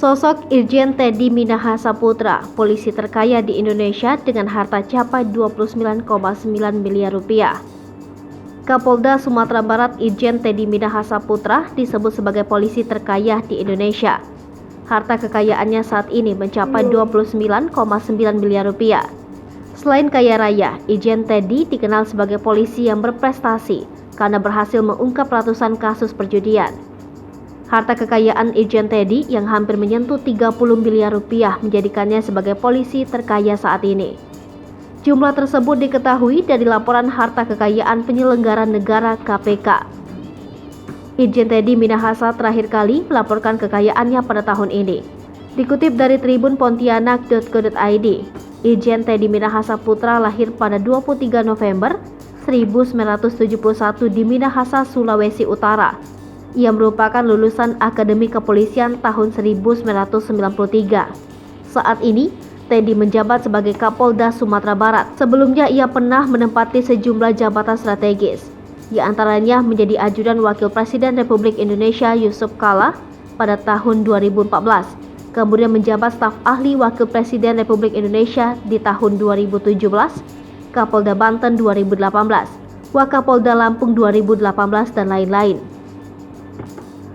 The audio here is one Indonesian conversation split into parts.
Sosok Irjen Teddy Minahasa Putra, polisi terkaya di Indonesia dengan harta capai 29,9 miliar rupiah. Kapolda Sumatera Barat Irjen Teddy Minahasa Putra disebut sebagai polisi terkaya di Indonesia. Harta kekayaannya saat ini mencapai 29,9 miliar rupiah. Selain kaya raya, Irjen Teddy dikenal sebagai polisi yang berprestasi karena berhasil mengungkap ratusan kasus perjudian. Harta kekayaan Irjen Teddy yang hampir menyentuh 30 miliar rupiah menjadikannya sebagai polisi terkaya saat ini. Jumlah tersebut diketahui dari laporan harta kekayaan penyelenggara negara KPK. Irjen Teddy Minahasa terakhir kali melaporkan kekayaannya pada tahun ini. Dikutip dari Tribun Pontianak.co.id, Irjen Teddy Minahasa Putra lahir pada 23 November 1971 di Minahasa, Sulawesi Utara. Ia merupakan lulusan Akademi Kepolisian tahun 1993. Saat ini, Teddy menjabat sebagai Kapolda Sumatera Barat. Sebelumnya ia pernah menempati sejumlah jabatan strategis, di antaranya menjadi ajudan Wakil Presiden Republik Indonesia Yusuf Kala pada tahun 2014, kemudian menjabat staf ahli Wakil Presiden Republik Indonesia di tahun 2017, Kapolda Banten 2018, Wakapolda Lampung 2018, dan lain-lain.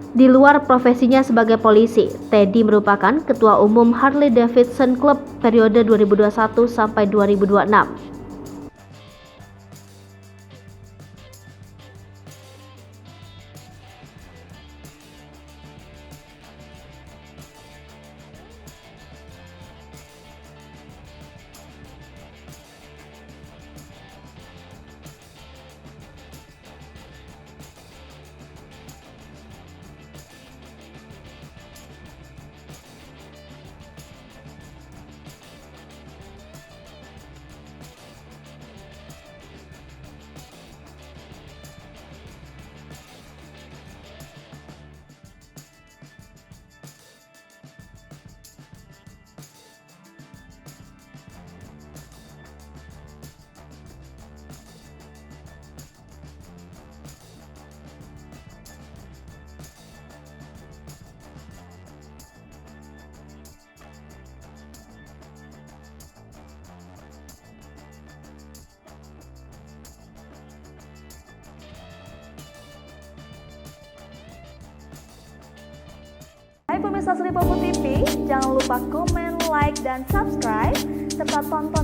Di luar profesinya sebagai polisi, Teddy merupakan Ketua Umum Harley Davidson Club periode 2021 sampai 2026. Hai pemirsa Sri Popo TV, jangan lupa komen, like, dan subscribe, serta tonton